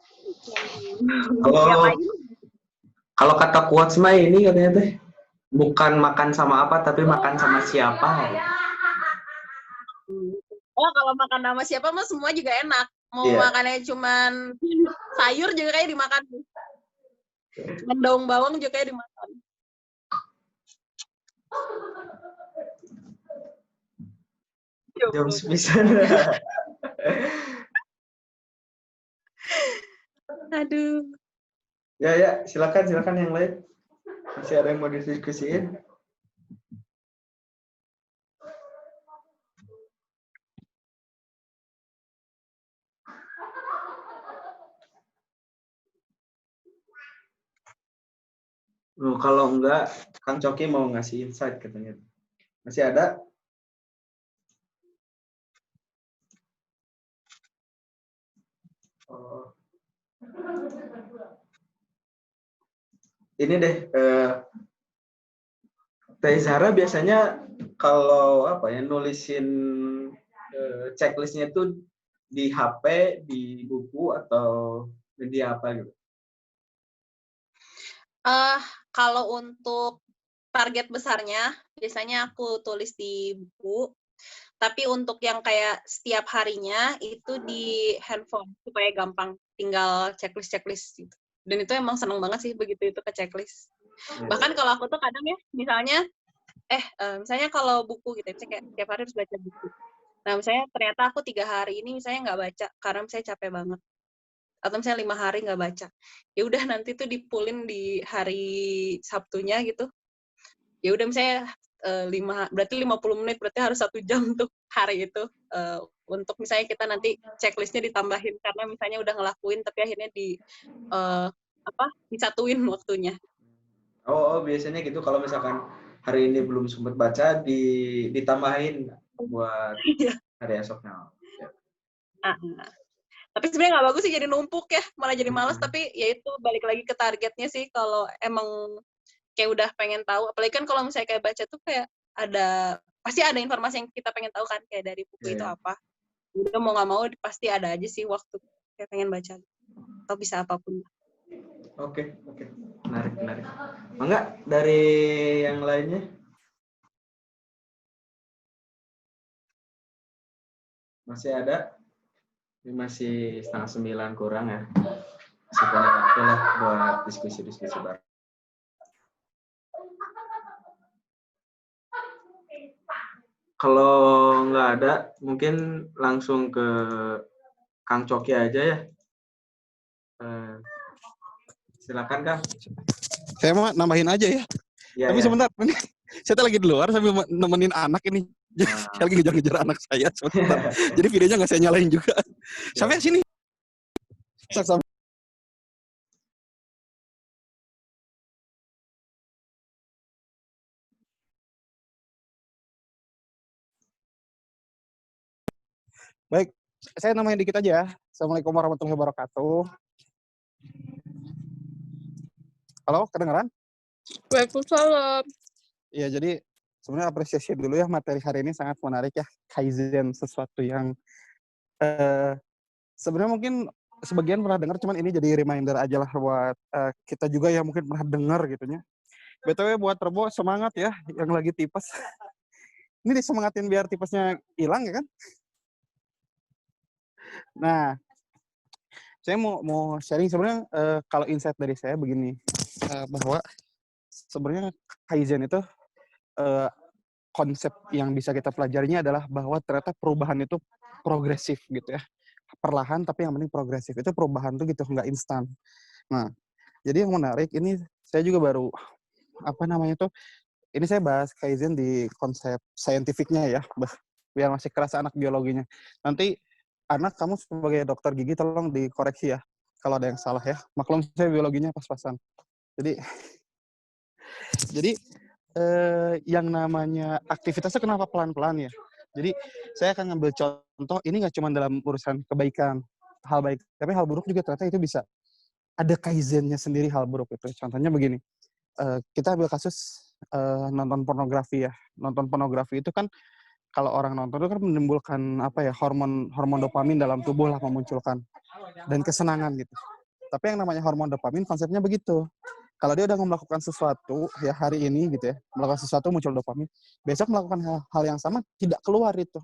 Kalau kata quotes mah ini katanya teh, bukan makan sama apa, tapi makan sama siapa. Oh, kalau makan sama siapa mah semua juga enak. Mau makannya cuman sayur juga kayak dimakan. Cuman daun bawang juga kayak dimakan. Jam 9. Aduh. Ya, silakan yang lain. Masih ada yang mau didiskusiin? Kalau enggak, Kang Coki mau ngasih insight katanya. Masih ada? Oh. Ini deh, Teh Zahra biasanya kalau nulisin checklistnya itu di HP, di buku, atau di apa gitu? Kalau untuk target besarnya, biasanya aku tulis di buku. Tapi untuk yang kayak setiap harinya itu di handphone supaya gampang, tinggal checklist gitu. Dan itu emang seneng banget sih begitu itu ke checklist. Bahkan kalau aku tuh kadang ya, misalnya kalau buku gitu, misalnya kayak tiap hari harus baca buku. Nah, misalnya ternyata aku 3 hari ini misalnya nggak baca karena misalnya capek banget. Atau misalnya 5 hari nggak baca. Ya udah nanti tuh dipulin di hari Sabtunya gitu. Ya udah misalnya berarti 50 menit, berarti harus 1 jam tuh hari itu untuk misalnya kita nanti checklistnya ditambahin karena misalnya udah ngelakuin tapi akhirnya disatuin waktunya. Oh, biasanya gitu kalau misalkan hari ini belum sempat baca ditambahin buat hari esoknya. Tapi sebenarnya nggak bagus sih jadi numpuk ya, malah jadi malas. Tapi ya itu balik lagi ke targetnya sih kalau emang kayak udah pengen tahu, apalagi kan kalau misalnya kayak baca tuh kayak pasti ada informasi yang kita pengen tahu kan, kayak dari buku itu apa. Udah mau nggak mau pasti ada aja sih waktu kayak pengen baca atau bisa apapun. Oke. Menarik. Mangga dari yang lainnya? Masih ada? Ini masih 8:30 kurang ya. Masih banyak waktu lah buat diskusi bareng. Kalau nggak ada, mungkin langsung ke Kang Coki aja ya. Silakan Kang. Saya mau nambahin aja ya. Tapi sebentar, saya lagi di luar sambil nemenin anak ini. Saya lagi ngejar-ngejar anak saya sebentar. Jadi videonya nggak saya nyalain juga. Sampai sini. Baik, saya namanya dikit aja ya. Assalamualaikum warahmatullahi wabarakatuh. Halo, kedengeran? Waalaikumsalam. Iya, jadi sebenarnya apresiasi dulu ya, materi hari ini sangat menarik ya. Kaizen, sesuatu yang sebenarnya mungkin sebagian pernah dengar, cuman ini jadi reminder aja lah buat kita juga yang mungkin pernah dengar gitu ya. BTW buat Rebo, semangat ya yang lagi tipes. Ini disemangatin biar tipesnya hilang ya kan? Nah, saya mau sharing sebenarnya kalau insight dari saya begini, bahwa sebenarnya Kaizen itu konsep yang bisa kita pelajarinya adalah bahwa ternyata perubahan itu progresif gitu ya. Perlahan tapi yang penting progresif. Itu perubahan tuh gitu, nggak instan. Nah, jadi yang menarik ini saya juga baru ini saya bahas Kaizen di konsep saintifiknya ya, biar masih kerasa anak biologinya. Nanti anak kamu sebagai dokter gigi tolong dikoreksi ya kalau ada yang salah ya. Maklum saya biologinya pas-pasan. Jadi yang namanya aktivitasnya kenapa pelan-pelan ya? Jadi saya akan ngambil contoh, ini nggak cuma dalam urusan kebaikan, hal baik, tapi hal buruk juga ternyata itu bisa ada kaizennya sendiri hal buruk itu. Contohnya begini, kita ambil kasus nonton pornografi ya. Nonton pornografi itu kan kalau orang nonton itu kan menimbulkan hormon dopamin dalam tubuh lah, memunculkan dan kesenangan gitu. Tapi yang namanya hormon dopamin konsepnya begitu. Kalau dia udah melakukan sesuatu ya hari ini gitu ya, melakukan sesuatu muncul dopamin, besok melakukan hal yang sama tidak keluar itu.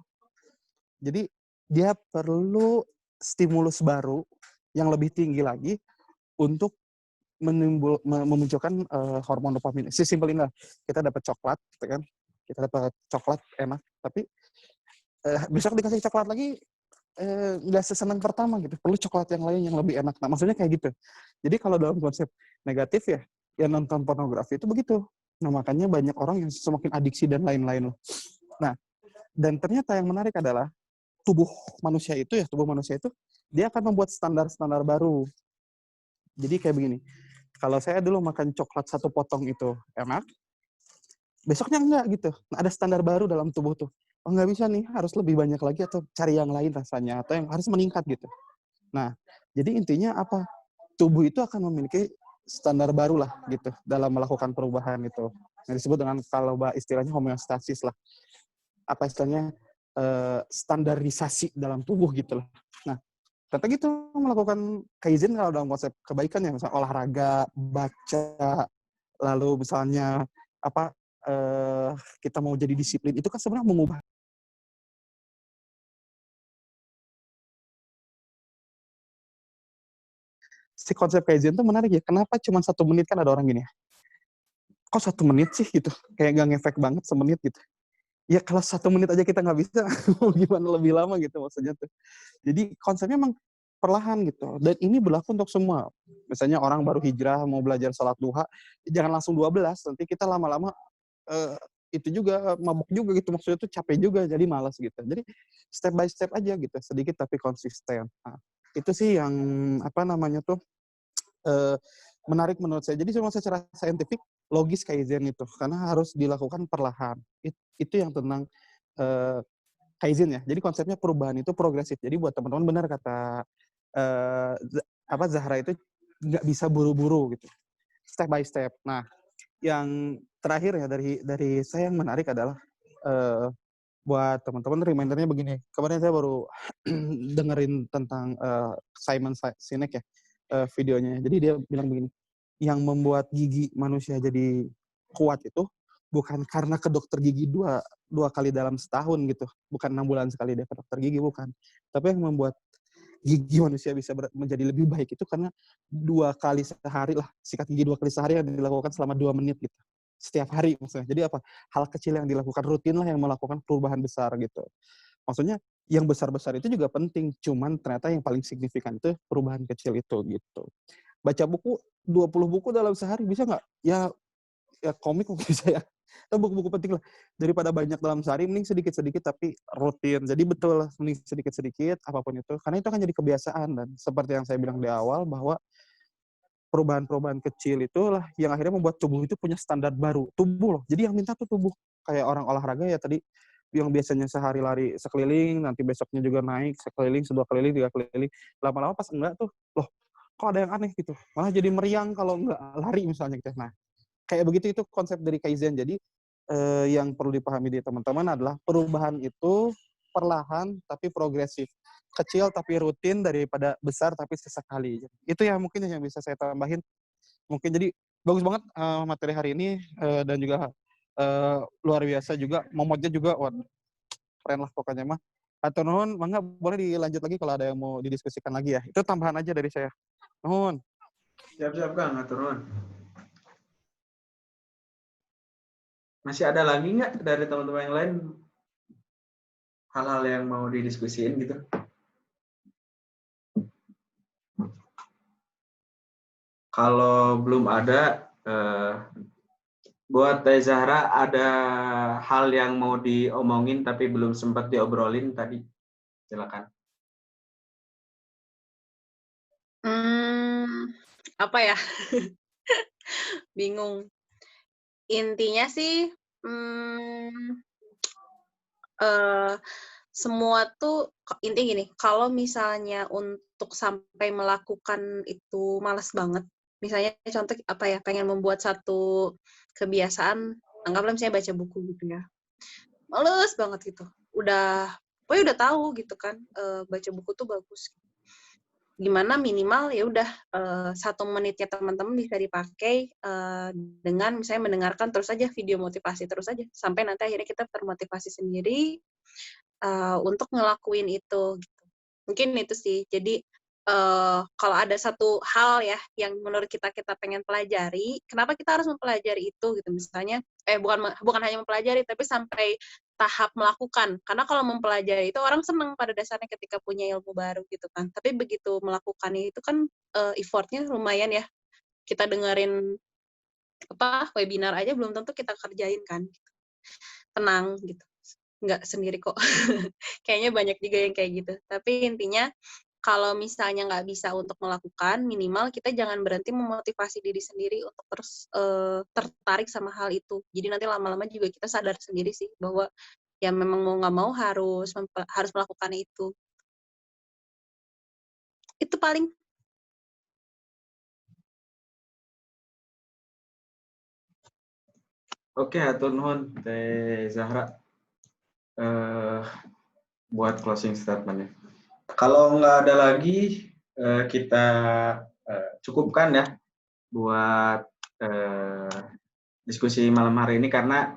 Jadi dia perlu stimulus baru yang lebih tinggi lagi untuk memunculkan hormon dopamin. Sesimpel ini lah, kita dapat coklat, gitu kan? Kita dapat coklat enak, tapi besok dikasih coklat lagi nggak sesenang pertama gitu. Perlu coklat yang lain yang lebih enak. Nah, maksudnya kayak gitu. Jadi kalau dalam konsep negatif ya, yang nonton pornografi itu begitu. Nah, makanya banyak orang yang semakin adiksi dan lain-lain. Nah, dan ternyata yang menarik adalah tubuh manusia itu dia akan membuat standar-standar baru. Jadi kayak begini. Kalau saya dulu makan coklat 1 potong itu enak, besoknya enggak gitu. Nah, ada standar baru dalam tubuh tuh. Oh, nggak bisa nih, harus lebih banyak lagi atau cari yang lain rasanya, atau yang harus meningkat gitu. Nah, jadi intinya apa? Tubuh itu akan memiliki standar baru lah gitu dalam melakukan perubahan itu. Yang disebut dengan kalau istilahnya homeostasis lah. Apa istilahnya standarisasi dalam tubuh gitu lah. Nah, ternyata gitu melakukan kaizen kalau dalam konsep kebaikan ya, misalnya olahraga, baca, lalu misalnya kita mau jadi disiplin, itu kan sebenarnya mengubah si konsep Kaizen tuh menarik ya. Kenapa cuma 1 menit, kan ada orang gini ya, kok 1 menit sih gitu, kayak nggak ngefek banget semenit gitu. Ya kalau 1 menit aja kita nggak bisa, mau gimana lebih lama gitu maksudnya tuh. Jadi konsepnya emang perlahan gitu, dan ini berlaku untuk semua. Misalnya orang baru hijrah mau belajar salat duha, jangan langsung 12, nanti kita lama-lama itu juga mabuk juga gitu, maksudnya tuh capek juga jadi malas gitu. Jadi step by step aja gitu, sedikit tapi konsisten. Nah, itu sih yang apa namanya tuh menarik menurut saya. Jadi cuma secara saintifik logis Kaizen itu karena harus dilakukan perlahan. Itu yang tentang Kaizen ya. Jadi konsepnya perubahan itu progresif. Jadi buat teman-teman benar kata Zahra itu nggak bisa buru-buru gitu. Step by step. Nah, yang terakhir ya dari saya yang menarik adalah buat teman-teman remindernya begini. Kemarin saya baru dengerin tentang Simon Sinek ya, videonya. Jadi dia bilang begini, yang membuat gigi manusia jadi kuat itu bukan karena ke dokter gigi dua kali dalam setahun gitu, bukan 6 bulan sekali dia ke dokter gigi, bukan. Tapi yang membuat gigi manusia bisa menjadi lebih baik itu karena 2 kali sehari lah, sikat gigi 2 kali sehari yang dilakukan selama 2 menit gitu. Setiap hari maksudnya. Jadi apa? Hal kecil yang dilakukan rutin lah yang melakukan perubahan besar gitu. Maksudnya yang besar-besar itu juga penting, cuman ternyata yang paling signifikan itu perubahan kecil itu gitu. Baca buku 20 buku dalam sehari bisa nggak? Ya komik mungkin bisa ya. Atau buku-buku penting lah. Daripada banyak dalam sehari, mending sedikit-sedikit tapi rutin. Jadi betul lah, mending sedikit-sedikit apapun itu. Karena itu akan jadi kebiasaan. Dan seperti yang saya bilang di awal, bahwa perubahan-perubahan kecil itulah yang akhirnya membuat tubuh itu punya standar baru. Tubuh loh. Jadi yang minta tuh tubuh. Kayak orang olahraga ya tadi, yang biasanya sehari lari sekeliling, nanti besoknya juga naik sekeliling, 2 keliling, 3 keliling. Lama-lama pas enggak tuh, loh kok ada yang aneh gitu. Malah jadi meriang kalau enggak lari misalnya gitu. Nah, kayak begitu itu konsep dari Kaizen. Jadi yang perlu dipahami di teman-teman adalah perubahan itu perlahan tapi progresif. Kecil tapi rutin daripada besar tapi sesekali. Itu yang mungkin yang bisa saya tambahin. Mungkin jadi bagus banget materi hari ini dan juga luar biasa juga. Momotnya juga keren lah pokoknya mah. Atau nuhun, mangga boleh dilanjut lagi kalau ada yang mau didiskusikan lagi ya. Itu tambahan aja dari saya. Nuhun. Siap-siap Kang, atur nuhun. Masih ada lagi nggak dari teman-teman yang lain hal-hal yang mau didiskusiin gitu? Kalau belum ada, buat Teh Zahra ada hal yang mau diomongin tapi belum sempat diobrolin tadi? Silakan. Apa ya? Bingung. Intinya sih semua tuh intinya gini, kalau misalnya untuk sampai melakukan itu malas banget, misalnya contoh apa ya, pengen membuat satu kebiasaan, anggaplah misalnya baca buku gitu ya, males banget gitu, pokoknya udah tahu gitu kan, baca buku tuh bagus. Gimana minimal ya udah 1 menitnya teman-teman bisa dipakai dengan misalnya mendengarkan terus aja video motivasi terus aja sampai nanti akhirnya kita termotivasi sendiri untuk ngelakuin itu gitu. Mungkin itu sih. Jadi kalau ada satu hal ya yang menurut kita pengen pelajari, kenapa kita harus mempelajari itu gitu misalnya bukan hanya mempelajari tapi sampai tahap melakukan. Karena kalau mempelajari itu orang senang pada dasarnya ketika punya ilmu baru gitu kan. Tapi begitu melakukan itu kan effort-nya lumayan ya. Kita dengerin webinar aja belum tentu kita kerjain kan. Tenang gitu. Nggak sendiri kok. Kayaknya banyak juga yang kayak gitu. Tapi intinya kalau misalnya nggak bisa untuk melakukan, minimal kita jangan berhenti memotivasi diri sendiri untuk terus tertarik sama hal itu. Jadi nanti lama-lama juga kita sadar sendiri sih bahwa ya memang mau nggak mau harus melakukan itu. Itu paling. Oke, atur nuhun Teh Zahra buat closing statement-nya. Kalau nggak ada lagi, kita cukupkan ya buat diskusi malam hari ini karena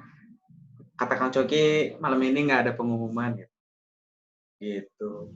kata Kang Coki malam ini nggak ada pengumuman gitu.